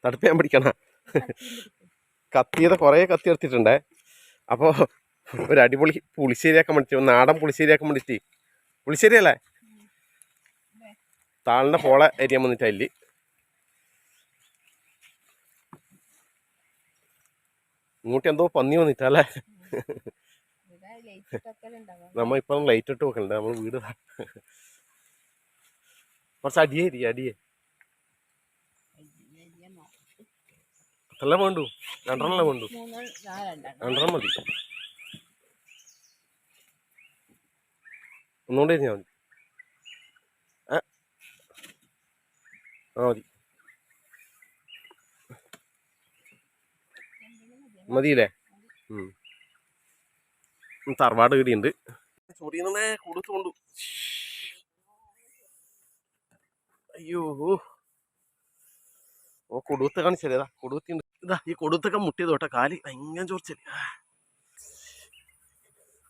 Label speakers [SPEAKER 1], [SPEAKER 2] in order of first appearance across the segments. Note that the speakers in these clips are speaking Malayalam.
[SPEAKER 1] തടുപ്പ് ഞാൻ പിടിക്കണ കത്തിയത് കുറേ കത്തി എടുത്തിട്ടുണ്ടേ. അപ്പോൾ ഒരു അടിപൊളി പുളിശ്ശേരിയാക്കാൻ വേണ്ടിയിട്ട്, നാടൻ പുളിശ്ശേരിയാക്കാൻ വേണ്ടിയിട്ട്. പുളിശ്ശേരി അല്ലേ? താളിൻ്റെ പോള അരിയാൻ വന്നിട്ട് അതിൽ ഇങ്ങോട്ട് എന്തോ പന്നി വന്നിട്ടല്ലേ. നമ്മ ഇപ്പം ലൈറ്റ് ഇട്ട് വെക്കലുണ്ട്. നമ്മൾ വീട് കുറച്ച് അടിയേ എല്ലാം വേണ്ടു. രണ്ടെണ്ണം വേണ്ടു. രണ്ടെണ്ണം മതി. ഒന്നുകൊണ്ട് കഴിഞ്ഞാൽ മതി. മതി മതിയില്ലേ? തറവാട് വീടിയുണ്ട്. ചൊറിയുന്നേ കൊടുത്തുകൊണ്ടു. അയ്യോ ഓ കൊടുത്ത് കാണിച്ചല്ലേ. ഇതാ കൊടുത്തുണ്ട്. ഇതാ ഈ കൊടുത്തൊക്കെ മുട്ടിയത് തൊട്ട കാല് ഭയങ്കര ചോർച്ചല്ലേ.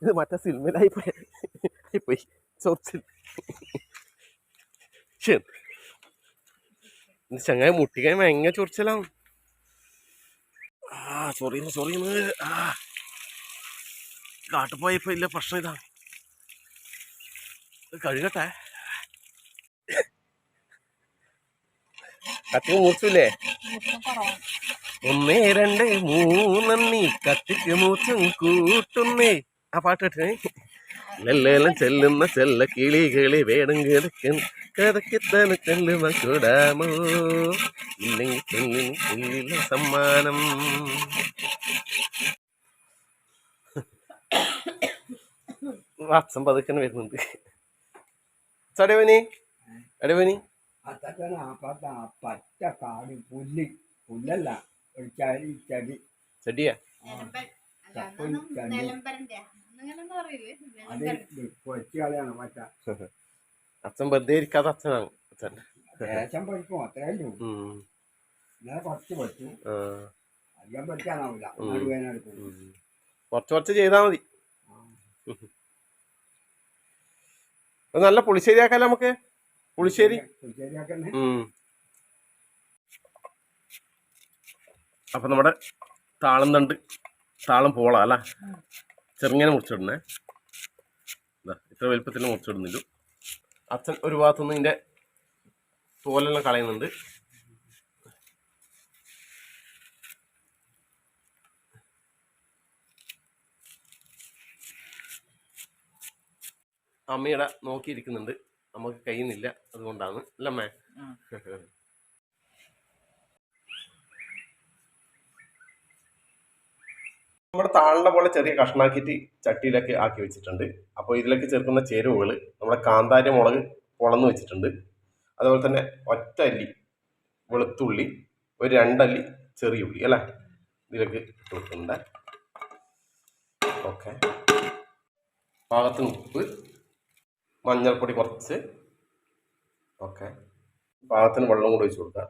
[SPEAKER 1] ഇത് മറ്റേ സിനിമയിലായിപ്പോയി ചോർച്ചൽ. ചങ്ങായി മുട്ടിക്കാൻ ഭയങ്കര ചൊറിച്ചലാവും. ചൊറിയുന്നു. കാട്ടുപോയപ്പോ ഇല്ല പ്രശ്നം ഇതാണ്. കഴുകട്ടെ. കത്തിക്ക് മൂർച്ചില്ലേ? 1 2 3 കത്തിക്ക് മൂച്ചും കൂട്ടുന്നേ. ആ പാട്ട് കേട്ടേ. നെല്ലേലം ചെല്ലുന്ന ചെല്ല കിളികളി വേണം കഥക്കിത്തന്നെ ചെല്ലുന്ന കൂടാമോ ഇല്ലെങ്കിൽ ചെല്ലില്ല സമ്മാനം. വാട്സം പതുക്കനെ വരുന്നുണ്ട്. അടിപനി
[SPEAKER 2] പച്ച കാട് പുല്ലല്ല
[SPEAKER 1] ചെടിയാ. അച്ഛൻ വെറുതെ ഇരിക്കാതെ അച്ഛനാണ്.
[SPEAKER 2] ദേശം പഠിക്കും അത്രയല്ലോ. കുറച്ച് പഠിച്ചു. അധികം പഠിക്കാനാവില്ല.
[SPEAKER 1] കുറച്ച് ചെയ്താ മതി. നല്ല പുളിശ്ശേരി ആക്കാല്ലേ നമുക്ക്. പുളിശ്ശേരി അപ്പൊ നമ്മുടെ താളം പോള അല്ല, ചെറുങ്ങനെ മുറിച്ചിടണേ. ഇത്ര വലുപ്പത്തിൽ മുറിച്ചിടുന്നില്ല. അച്ഛൻ ഒരു ഭാഗത്തുനിന്ന് ഇതിന്റെ തോലെല്ലാം കളയുന്നുണ്ട്. അമ്മയുടെ നോക്കിയിരിക്കുന്നുണ്ട്. നമുക്ക് കഴിയുന്നില്ല, അതുകൊണ്ടാണ് അല്ലമ്മേ. നമ്മുടെ താളിനെ പോലെ ചെറിയ കഷ്ണാക്കിയിട്ട് ചട്ടിയിലൊക്കെ ആക്കി വെച്ചിട്ടുണ്ട്. അപ്പോൾ ഇതിലേക്ക് ചേർക്കുന്ന ചേരുവകൾ നമ്മുടെ കാന്താരി മുളക് പൊളന്ന് വെച്ചിട്ടുണ്ട്. അതുപോലെ തന്നെ ഒറ്റ അല്ലി വെളുത്തുള്ളി, ഒരു 2 അല്ലി ചെറിയ ഉള്ളി അല്ലേ ഇതിലേക്ക് ഇട്ട് വെക്കുന്നുണ്ട്. ഓക്കെ. പാകത്തിന് ഉപ്പ്, മഞ്ഞൾപ്പൊടി കുറച്ച്. ഓക്കെ. പാകത്തിന് വെള്ളം കൂടി ഒഴിച്ചു കൊടുക്കുക.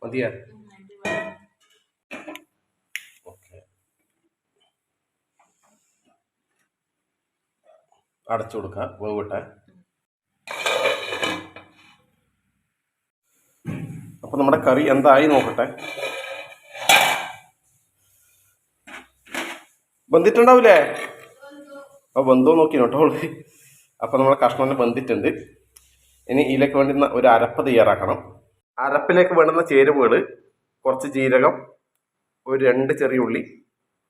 [SPEAKER 1] മതിയാ? ഓക്കെ. അടച്ചു കൊടുക്കുക, വേവിട്ടെ. അപ്പൊ നമ്മുടെ കറി എന്തായി നോക്കട്ടെ. വെന്തിട്ടുണ്ടാവൂലേ? അപ്പോൾ വെന്തോ നോക്കി കേട്ടോ. അപ്പോൾ നമ്മളെ കഷ്ണം വെന്തിട്ടുണ്ട്. ഇനി ഇതിലേക്ക് വേണ്ടുന്ന ഒരു അരപ്പ് തയ്യാറാക്കണം. അരപ്പിലേക്ക് വേണ്ടുന്ന ചേരുവകൾ കുറച്ച് ജീരകം, ഒരു 2 ചെറിയ ഉള്ളി,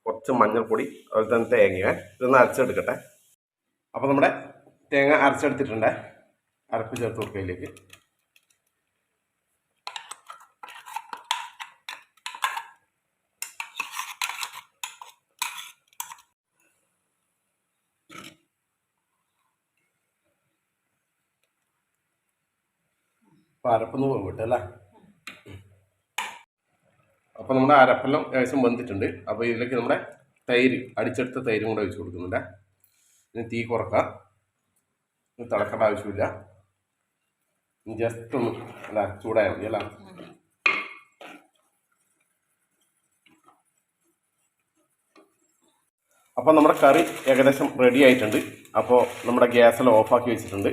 [SPEAKER 1] കുറച്ച് മഞ്ഞൾപ്പൊടി, അതുപോലെ തന്നെ തേങ്ങ. ഇതൊന്ന് അരച്ചെടുക്കട്ടെ. അപ്പോൾ നമ്മുടെ തേങ്ങ അരച്ചെടുത്തിട്ടുണ്ട്. അരപ്പ് ചേർത്ത് കൊടുക്കുക ഇതിലേക്ക്. അപ്പോൾ അരപ്പൊന്ന് പോകട്ടെ. അപ്പോൾ നമ്മുടെ അരപ്പെല്ലാം ഏകദേശം വെന്തിട്ടുണ്ട്. അപ്പോൾ ഇതിലേക്ക് നമ്മുടെ തൈര്, അടിച്ചെടുത്ത തൈരും കൂടെ ഒഴിച്ച് കൊടുക്കുന്നുണ്ട്. ഇനി തീ കുറക്കാം. തിളക്കേണ്ട ആവശ്യമില്ല. ജസ്റ്റ് ഒന്ന് ചൂടായാൽ മതി അല്ല. അപ്പോൾ നമ്മുടെ കറി ഏകദേശം റെഡി ആയിട്ടുണ്ട്. അപ്പോൾ നമ്മുടെ ഗ്യാസെല്ലാം ഓഫാക്കി വെച്ചിട്ടുണ്ട്.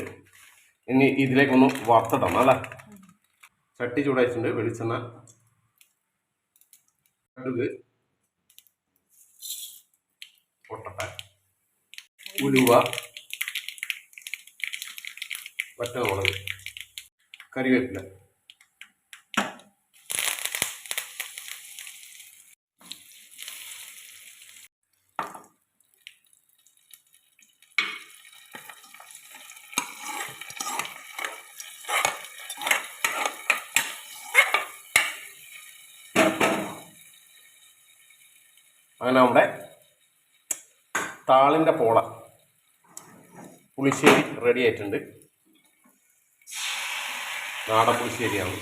[SPEAKER 1] ഇനി ഇതിലേക്കൊന്ന് വറുത്തിടണം അല്ലേ. ചട്ടി ചൂടായിട്ടുണ്ട്. വെളിച്ചെണ്ണ, കടുക്, പൊട്ടട്ട, ഉലുവ, വറ്റൽമുളക്, കറിവേപ്പില. അങ്ങനെ നമ്മുടെ താളിൻ്റെ പോള പുളിശ്ശേരി റെഡി ആയിട്ടുണ്ട്. നാടൻ പുളിശ്ശേരിയാണ്.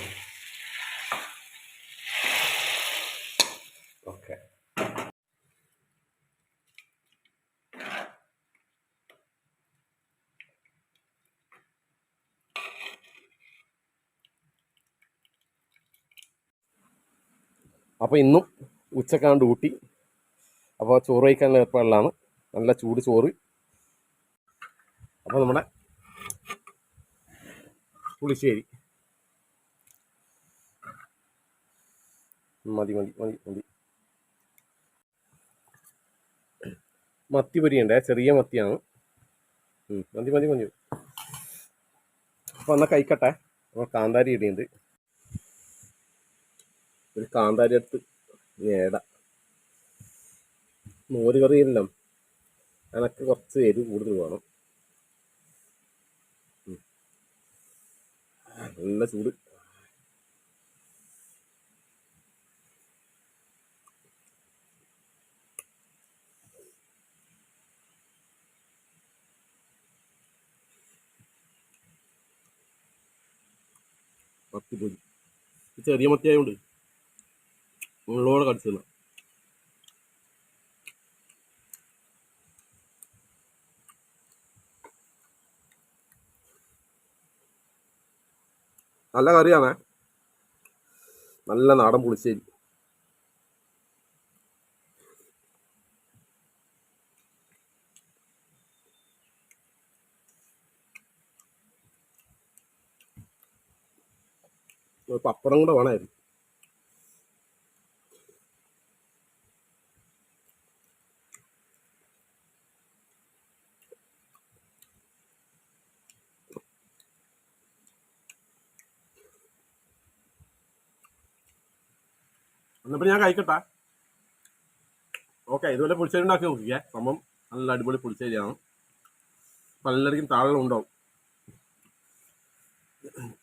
[SPEAKER 1] ഓക്കെ. അപ്പോൾ ഇന്നും ഉച്ചക്കാണ്ട് ഊട്ടി. അപ്പോൾ ചോറ് കഴിക്കാനുള്ള ഏർപ്പാടിലാണ്. നല്ല ചൂട് ചോറ്. അപ്പോൾ നമ്മുടെ പുളിശ്ശേരി മതി മതി മതി മതി. മത്തി പൊരിയുണ്ടേ, ചെറിയ മത്തിയാണ്. മതി മതി മതി. അപ്പോൾ എന്നാൽ കഴിക്കട്ടെ. അപ്പോൾ കാന്താരി ഇടിയുണ്ട്. ഒരു കാന്താരി എടുത്ത് ഏട മോര് കറിയെല്ലാം അതിനൊക്കെ കുറച്ച് എരിവ് കൂടുതൽ വേണം. നല്ല ചൂട്. മത്തി പൊരി ചെറിയ മത്തിയായതുകൊണ്ട് മുള്ളോടെ കടിച്ചില്ല. നല്ല കറിയാണേ. നല്ല നാടൻ പുളിശ്ശേരി. ഒരു പപ്പടം കൂടെ വേണമായിരുന്നു. എന്നപ്പോൾ ഞാൻ കഴിക്കട്ടെ. ഓക്കെ, ഇതുപോലെ പുളിശ്ശേരി ഉണ്ടാക്കി നോക്കിക്കേ. സംഭവം നല്ല അടിപൊളി പുളിശ്ശേരിയാണ്. അപ്പം എല്ലാവർക്കും താഴെ ഉണ്ടാവും.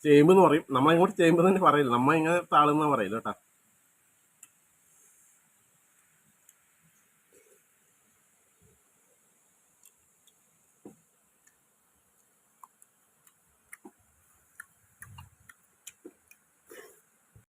[SPEAKER 1] ചേമ്പ് എന്ന് പറയും. നമ്മളിങ്ങോട്ട് ചേമ്പ് തന്നെ പറയില്ല. നമ്മ ഇങ്ങനെ താളെന്നാണ് പറയില്ല കേട്ടോ.